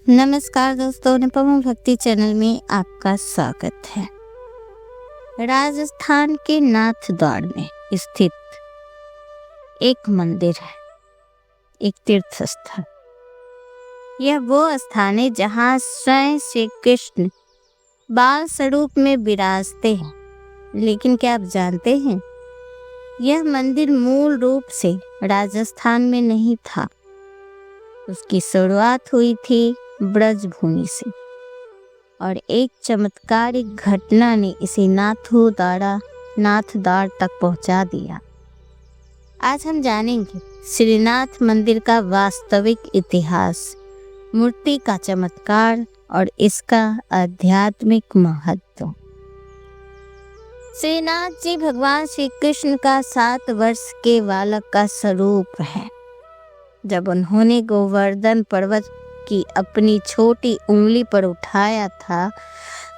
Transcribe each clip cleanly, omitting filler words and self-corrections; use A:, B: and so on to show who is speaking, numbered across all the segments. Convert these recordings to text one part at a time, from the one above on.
A: नमस्कार दोस्तों, अनुपमा भक्ति चैनल में आपका स्वागत है। राजस्थान के नाथद्वार में स्थित एक मंदिर है, एक तीर्थ स्थल। यह वो स्थान है जहाँ स्वयं श्री कृष्ण बाल स्वरूप में विराजते हैं। लेकिन क्या आप जानते हैं, यह मंदिर मूल रूप से राजस्थान में नहीं था। उसकी शुरुआत हुई थी ब्रजभूमि से और एक चमत्कारिक घटना ने इसे नाथद्वार तक पहुंचा दिया। आज हम जानेंगे श्रीनाथ मंदिर का वास्तविक इतिहास, मूर्ति का चमत्कार और इसका आध्यात्मिक महत्व। श्रीनाथ जी भगवान श्री कृष्ण का 7 वर्ष के बालक का स्वरूप है। जब उन्होंने गोवर्धन पर्वत की अपनी छोटी उंगली पर उठाया था,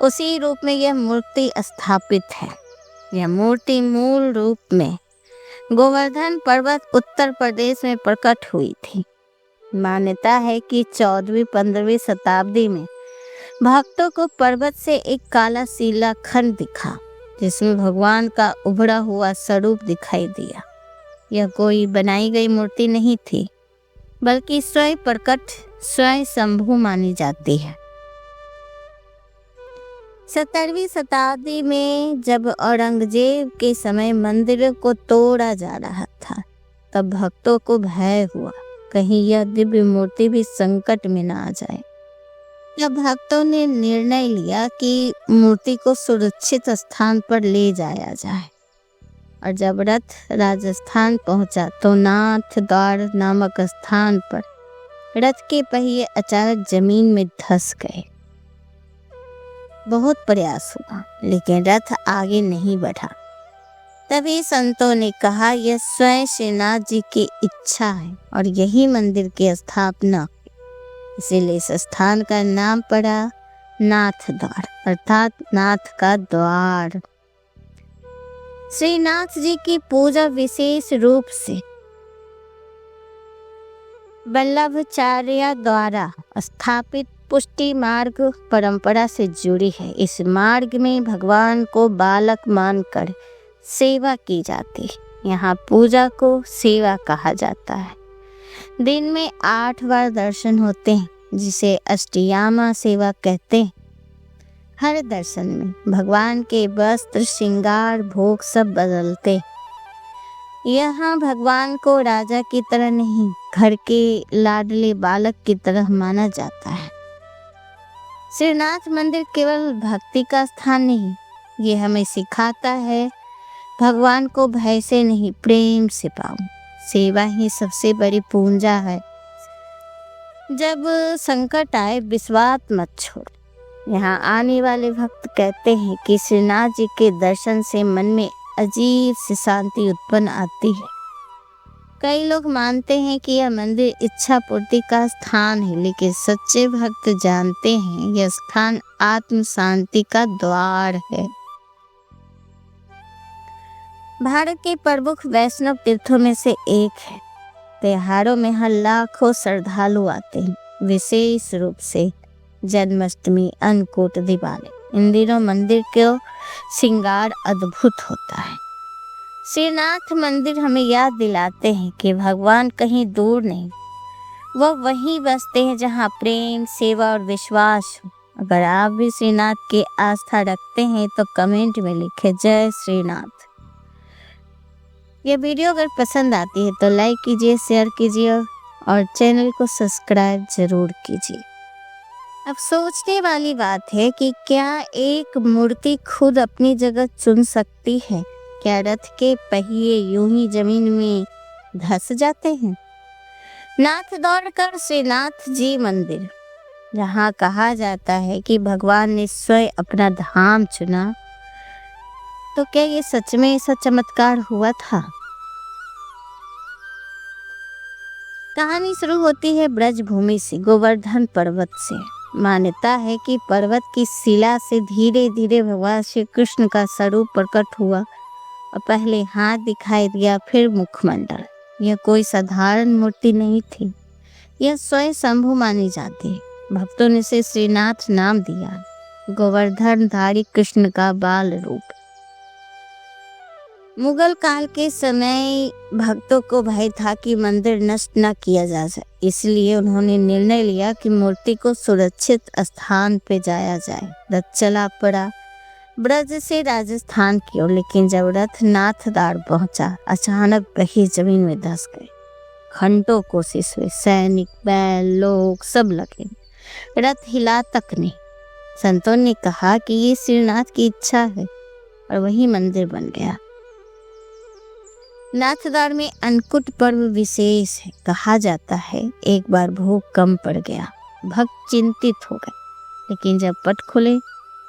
A: उसी रूप में यह मूर्ति स्थापित है। यह मूर्ति मूल रूप में गोवर्धन पर्वत उत्तर प्रदेश में प्रकट हुई थी। मान्यता है कि 14वीं-15वीं शताब्दी में भक्तों को पर्वत से एक काला शिला खंड दिखा, जिसमें भगवान का उभरा हुआ स्वरूप दिखाई दिया। यह कोई बनाई गई मूर्ति नहीं थी, बल्कि स्वयं प्रकट स्वयं शंभु मानी जाती है। 17वीं शताब्दी में जब औरंगजेब के समय मंदिर को तोड़ा जा रहा था, तब भक्तों को भय हुआ कहीं यह दिव्य मूर्ति भी संकट में ना आ जाए। तब भक्तों ने निर्णय लिया कि मूर्ति को सुरक्षित स्थान पर ले जाया जाए। और जब रथ राजस्थान पहुंचा तो नाथद्वार नामक स्थान पर रथ के पहिए अचानक जमीन में धंस गए। बहुत प्रयास हुआ, लेकिन रथ आगे नहीं बढ़ा। तभी संतों ने कहा, यह स्वयं श्रीनाथ जी की इच्छा है और यही मंदिर की स्थापना। इसीलिए इस स्थान का नाम पड़ा नाथद्वार, अर्थात नाथ का द्वार। श्रीनाथ जी की पूजा विशेष रूप से वल्लभाचार्य द्वारा स्थापित पुष्टि मार्ग परंपरा से जुड़ी है। इस मार्ग में भगवान को बालक मानकर सेवा की जाती है। यहाँ पूजा को सेवा कहा जाता है। दिन में 8 बार दर्शन होते हैं, जिसे अष्टयामा सेवा कहते हैं। हर दर्शन में भगवान के वस्त्र, श्रृंगार, भोग सब बदलते। यहाँ भगवान को राजा की तरह नहीं, घर के लाडले बालक की तरह माना जाता है। श्रीनाथ मंदिर केवल भक्ति का स्थान नहीं, ये हमें सिखाता है भगवान को भय से नहीं, प्रेम से पाओ। सेवा ही सबसे बड़ी पूंजा है। जब संकट आए, विश्वास मत छोड़। यहाँ आने वाले भक्त कहते हैं कि श्रीनाथ जी के दर्शन से मन में अजीब सी शांति उत्पन्न आती है। कई लोग मानते हैं कि यह मंदिर इच्छा पूर्ति का स्थान है, लेकिन सच्चे भक्त जानते हैं यह स्थान आत्म शांति का द्वार है। भारत के प्रमुख वैष्णव तीर्थों में से एक है। त्योहारों में हर लाखों श्रद्धालु आते हैं, विशेष रूप से जन्माष्टमी, अन्नकूट, दिवाली। इन दिनों मंदिर का श्रृंगार अद्भुत होता है। श्रीनाथ मंदिर हमें याद दिलाते हैं कि भगवान कहीं दूर नहीं, वह वहीं बसते हैं जहाँ प्रेम, सेवा और विश्वास हो। अगर आप भी श्रीनाथ की आस्था रखते हैं तो कमेंट में लिखें जय श्रीनाथ। यह वीडियो अगर पसंद आती है तो लाइक कीजिए, शेयर कीजिए और चैनल को सब्सक्राइब जरूर कीजिए। अब सोचने वाली बात है कि क्या एक मूर्ति खुद अपनी जगह चुन सकती है? क्या रथ के पहिए यूं ही जमीन में धंस जाते हैं? नाथद्वार का श्रीनाथ जी मंदिर, जहाँ कहा जाता है कि भगवान ने स्वयं अपना धाम चुना, तो क्या ये सच में ऐसा चमत्कार हुआ था? कहानी शुरू होती है ब्रजभूमि से, गोवर्धन पर्वत से। मान्यता है कि पर्वत की शिला से धीरे धीरे भगवान श्री कृष्ण का स्वरूप प्रकट हुआ और पहले हाथ दिखाई दिया, फिर मुखमंडल। यह कोई साधारण मूर्ति नहीं थी, यह स्वयं शंभु मानी जाती है। भक्तों ने इसे श्रीनाथ नाम दिया। गोवर्धनधारी कृष्ण का बाल रूप। मुगल काल के समय भक्तों को भय था कि मंदिर नष्ट न किया जा सके, इसलिए उन्होंने निर्णय लिया कि मूर्ति को सुरक्षित स्थान पे जाया जाए। रथ चला पड़ा ब्रज से राजस्थान की ओर, लेकिन जब रथ नाथद्वार पहुंचा, अचानक वही जमीन में धंस गए। घंटों कोशिश हुई, सैनिक, बैल, लोग सब लगे, रथ हिला तक नहीं। संतों ने कहा कि ये श्रीनाथ की इच्छा है, और वही मंदिर बन गया। नाथद्वार में अन्नकूट पर्व विशेष है। कहा जाता है एक बार भोग कम पड़ गया, भक्त चिंतित हो गए, लेकिन जब पट खुले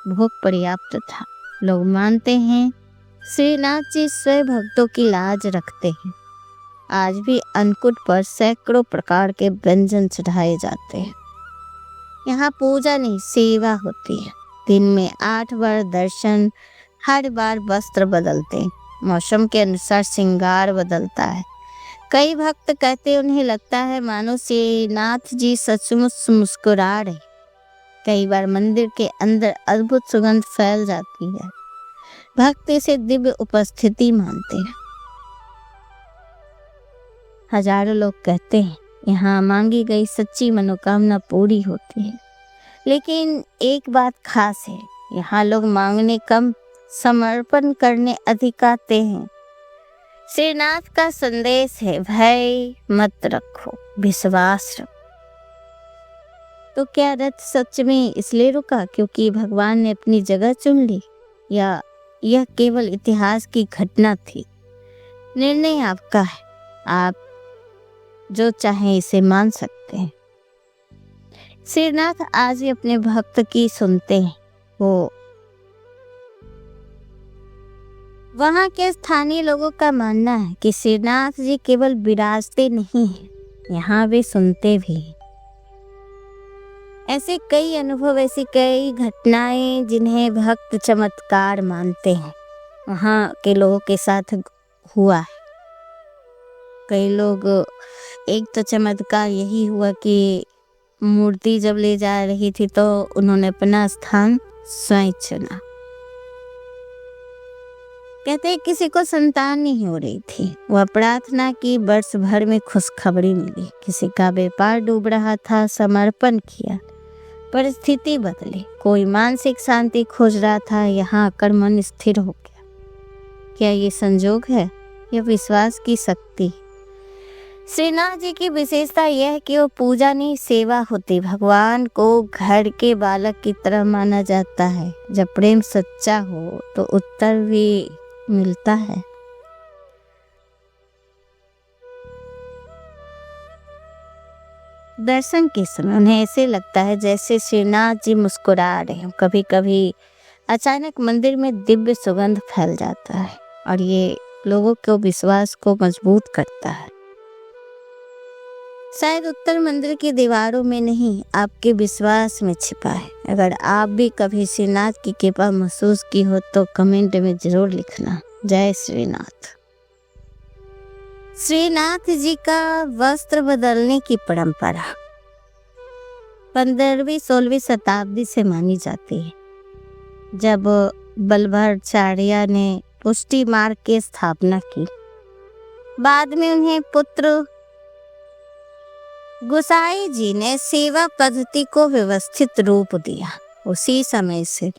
A: भोग पर्याप्त था। लोग मानते हैं श्रीनाथ जी स्वयं भक्तों की लाज रखते हैं। आज भी अन्नकूट पर सैकड़ों प्रकार के व्यंजन चढ़ाए जाते हैं। यहाँ पूजा नहीं, सेवा होती है। दिन में 8 बार दर्शन, हर बार वस्त्र बदलते हैं, मौसम के अनुसार श्रृंगार बदलता है। कई भक्त कहते हैं उन्हें लगता है मानो श्रीनाथ जी सचमुच मुस्कुरा रहे। कई बार मंदिर के अंदर अद्भुत सुगंध फैल जाती है। भक्त इसे दिव्य उपस्थिति मानते हैं। हजारों लोग कहते हैं यहाँ मांगी गई सच्ची मनोकामना पूरी होती है। लेकिन एक बात खास है, यहाँ लोग मांगने कम, समर्पण करने अधिक आते हैं। श्रीनाथ का संदेश है, भय मत रखो, विश्वास रखो। तो क्या रथ सच में इसलिए रुका क्योंकि भगवान ने अपनी जगह चुन ली, या यह केवल इतिहास की घटना थी? निर्णय आपका है, आप जो चाहें इसे मान सकते हैं। श्रीनाथ आज भी अपने भक्त की सुनते हैं। वो वहाँ के स्थानीय लोगों का मानना है कि श्रीनाथ जी केवल विराजते नहीं हैं, यहाँ वे सुनते भी हैं। ऐसे कई अनुभव, ऐसी कई घटनाएं जिन्हें भक्त चमत्कार मानते हैं, वहाँ के लोगों के साथ हुआ है। कई लोग, एक तो चमत्कार यही हुआ कि मूर्ति जब ले जा रही थी तो उन्होंने अपना स्थान स्वयं चुना। कहते हैं किसी को संतान नहीं हो रही थी, वह प्रार्थना की, वर्ष भर में खुशखबरी मिली। किसी का व्यापार डूब रहा था, समर्पण किया, परिस्थिति बदली। कोई मानसिक शांति खोज रहा था, यहाँ आकर मन स्थिर हो गया। क्या ये संजोग है या विश्वास की शक्ति? श्रीनाथ जी की विशेषता यह है कि वो पूजा नहीं, सेवा होती। भगवान को घर के बालक की तरह माना जाता है। जब प्रेम सच्चा हो तो उत्तर भी मिलता है। दर्शन के समय उन्हें ऐसे लगता है जैसे श्रीनाथ जी मुस्कुरा रहे हैं। कभी कभी अचानक मंदिर में दिव्य सुगंध फैल जाता है और ये लोगों के विश्वास को मजबूत करता है। शायद उत्तर मंदिर की दीवारों में नहीं, आपके विश्वास में छिपा है। अगर आप भी कभी श्रीनाथ की कृपा महसूस की हो तो कमेंट में जरूर लिखना। जय श्रीनाथ। श्रीनाथ जी का वस्त्र बदलने की परंपरा 15वीं-16वीं शताब्दी से मानी जाती है, जब बल्लभाचार्य ने पुष्टि मार्ग की स्थापना की। बाद में उन्हें पुत्र गोसाई जी ने सेवा पद्धति को व्यवस्थित रूप दिया। उसी समय से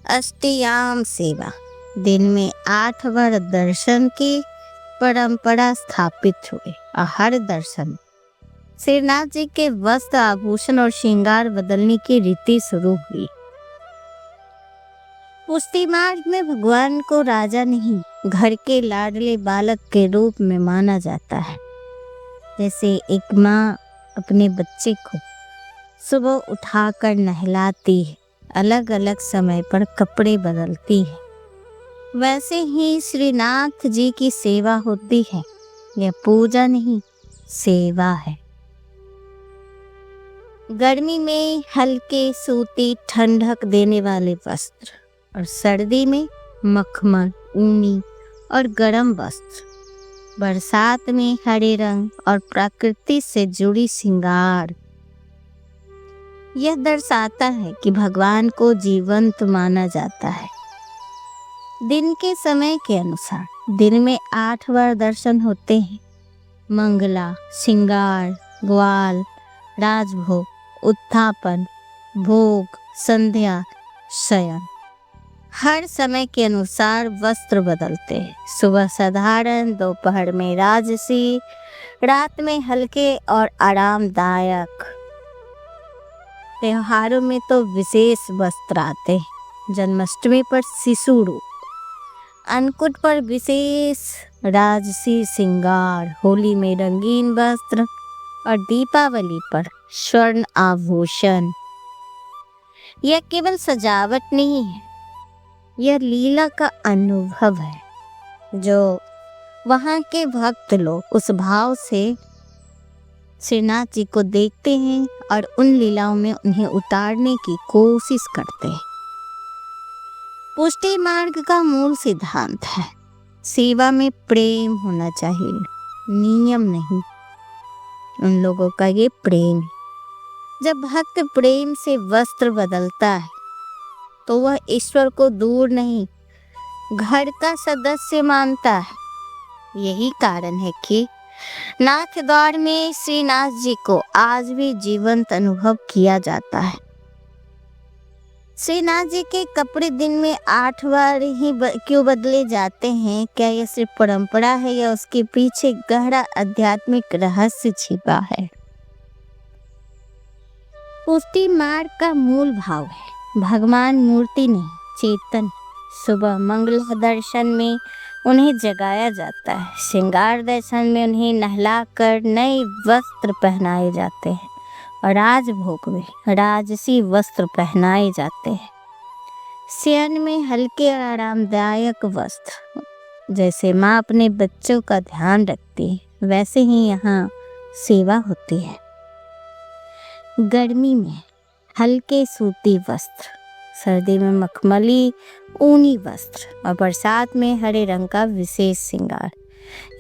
A: अष्टयाम सेवा, दिन में 8 बार दर्शन की परंपरा स्थापित हुई। और हर दर्शन श्रीनाथ जी के वस्त्र, आभूषण और श्रृंगार बदलने की रीति शुरू हुई। पुष्टि मार्ग में भगवान को राजा नहीं, घर के लाडले बालक के रूप में माना जाता है। जैसे एक माँ अपने बच्चे को सुबह उठाकर नहलाती है, अलग अलग समय पर कपड़े बदलती है, वैसे ही श्रीनाथ जी की सेवा होती है। यह पूजा नहीं, सेवा है। गर्मी में हल्के सूती ठंडक देने वाले वस्त्र, और सर्दी में मखमल, ऊनी और गर्म वस्त्र। बरसात में हरे रंग और प्रकृति से जुड़ी श्रृंगार। यह दर्शाता है कि भगवान को जीवंत माना जाता है। दिन के समय के अनुसार दिन में 8 बार दर्शन होते हैं। मंगला, श्रृंगार, ग्वाल, राजभोग, उत्थापन, भोग, संध्या, शयन। हर समय के अनुसार वस्त्र बदलते हैं। सुबह साधारण, दोपहर में राजसी, रात में हल्के और आरामदायक। त्योहारों में तो विशेष वस्त्र आते हैं। जन्माष्टमी पर शिशु रूप, अन्नकूट पर विशेष राजसी श्रृंगार, होली में रंगीन वस्त्र और दीपावली पर स्वर्ण आभूषण। यह केवल सजावट नहीं है, यह लीला का अनुभव है जो वहाँ के भक्त लोग उस भाव से श्रीनाथ जी को देखते हैं और उन लीलाओं में उन्हें उतारने की कोशिश करते हैं। पुष्टि मार्ग का मूल सिद्धांत है, सेवा में प्रेम होना चाहिए, नियम नहीं। उन लोगों का ये प्रेम है। जब भक्त प्रेम से वस्त्र बदलता है तो वह ईश्वर को दूर नहीं, घर का सदस्य मानता है। यही कारण है कि नाथ द्वार में श्रीनाथ जी को आज भी जीवंत अनुभव किया जाता है। श्रीनाथ जी के कपड़े दिन में 8 बार ही क्यों बदले जाते हैं? क्या यह सिर्फ परंपरा है या उसके पीछे गहरा आध्यात्मिक रहस्य छिपा है? पुष्टि मार्ग का मूल भाव है, भगवान मूर्ति नहीं, चेतन। सुबह मंगला दर्शन में उन्हें जगाया जाता है, श्रृंगार दर्शन में उन्हें नहलाकर नए वस्त्र पहनाए जाते हैं और राजभोग में राजसी वस्त्र पहनाए जाते हैं। शयन में हल्के और आरामदायक वस्त्र। जैसे माँ अपने बच्चों का ध्यान रखती है, वैसे ही यहाँ सेवा होती है। गर्मी में हल्के सूती वस्त्र, सर्दी में मखमली ऊनी वस्त्र और बरसात में हरे रंग का विशेष श्रृंगार।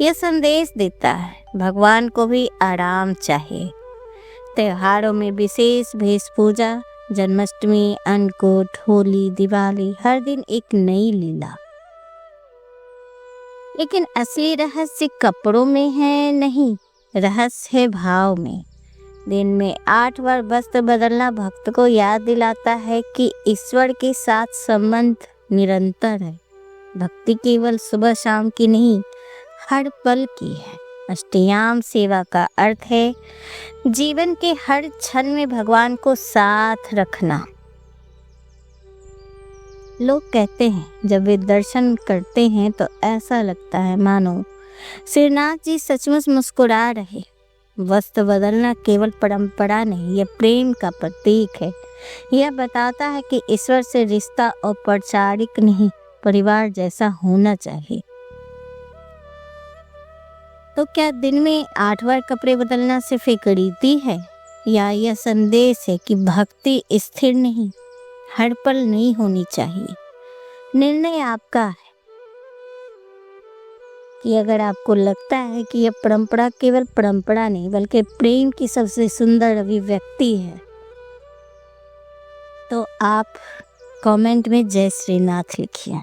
A: यह संदेश देता है भगवान को भी आराम चाहिए। त्योहारों में विशेष वेशभूषा, जन्माष्टमी, अन्नकूट, होली, दिवाली, हर दिन एक नई लीला। लेकिन असली रहस्य कपड़ों में है नहीं, रहस्य है भाव में। दिन में 8 बार वस्त्र बदलना भक्त को याद दिलाता है कि ईश्वर के साथ संबंध निरंतर है। भक्ति केवल सुबह शाम की नहीं, हर पल की है। अष्टयाम सेवा का अर्थ है जीवन के हर क्षण में भगवान को साथ रखना। लोग कहते हैं जब वे दर्शन करते हैं तो ऐसा लगता है मानो श्रीनाथ जी सचमुच मुस्कुरा रहे। वस्त्र बदलना केवल परंपरा नहीं, यह प्रेम का प्रतीक है। यह बताता है कि ईश्वर से रिश्ता औपचारिक नहीं, परिवार जैसा होना चाहिए। तो क्या दिन में 8 बार कपड़े बदलना सिर्फ एक रीति है या यह संदेश है कि भक्ति स्थिर नहीं, हर पल नहीं होनी चाहिए? निर्णय आपका है कि अगर आपको लगता है कि यह परंपरा केवल परंपरा नहीं बल्कि प्रेम की सबसे सुंदर अभिव्यक्ति है, तो आप कमेंट में जय श्रीनाथ लिखिए।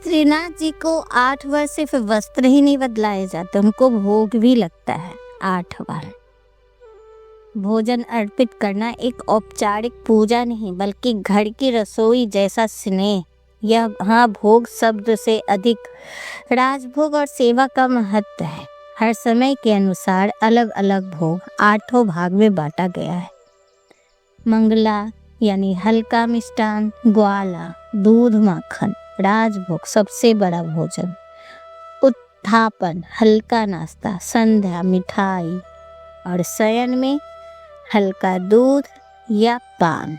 A: श्रीनाथ जी को 8 बार सिर्फ वस्त्र ही नहीं बदलाए जाते, उनको भोग भी लगता है 8 बार। भोजन अर्पित करना एक औपचारिक पूजा नहीं बल्कि घर की रसोई जैसा स्नेह। यहाँ भोग शब्द से अधिक राजभोग और सेवा का महत्व है। हर समय के अनुसार अलग अलग भोग 8 भाग में बांटा गया है। मंगला यानी हल्का मिष्टान, ग्वाला दूध माखन, राजभोग सबसे बड़ा भोजन, उत्थापन हल्का नाश्ता, संध्या मिठाई और शयन में हल्का दूध या पान।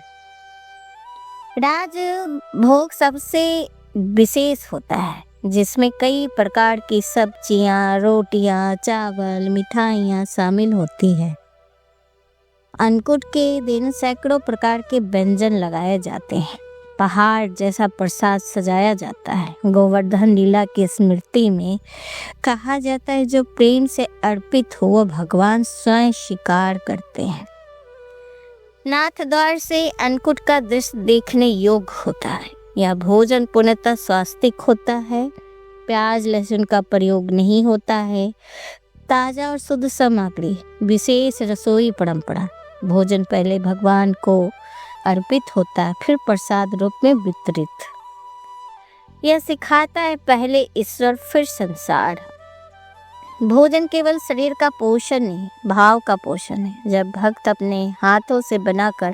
A: राजभोग सबसे विशेष होता है जिसमें कई प्रकार की सब्जियां, रोटियां, चावल, मिठाइयां शामिल होती है। अन्नकूट के दिन सैकड़ों प्रकार के व्यंजन लगाए जाते हैं। पहाड़ जैसा प्रसाद सजाया जाता है। गोवर्धन लीला की स्मृति में कहा जाता है जो प्रेम से अर्पित हो वह भगवान स्वयं स्वीकार करते हैं। नाथ द्वार से अन्नकूट का दृश्य देखने योग्य होता है। यह भोजन पूर्णतः स्वास्तिक होता है। प्याज लहसुन का प्रयोग नहीं होता है। ताजा और शुद्ध सामग्री, विशेष रसोई परंपरा। भोजन पहले भगवान को अर्पित होता है, फिर प्रसाद रूप में वितरित। यह सिखाता है पहले ईश्वर फिर संसार। भोजन केवल शरीर का पोषण नहीं, भाव का पोषण है। जब भक्त अपने हाथों से बनाकर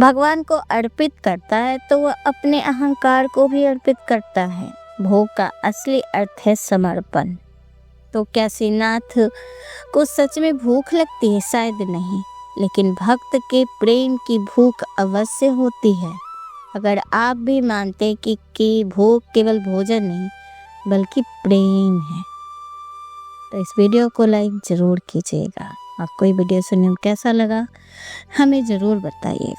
A: भगवान को अर्पित करता है तो वह अपने अहंकार को भी अर्पित करता है। भोग का असली अर्थ है समर्पण। तो क्या श्रीनाथ को सच में भूख लगती है? शायद नहीं, लेकिन भक्त के प्रेम की भूख अवश्य होती है। अगर आप भी मानते कि भोग केवल भोजन नहीं बल्कि प्रेम है, तो इस वीडियो को लाइक ज़रूर कीजिएगा। आपको ये वीडियो सुनने में कैसा लगा हमें ज़रूर बताइए।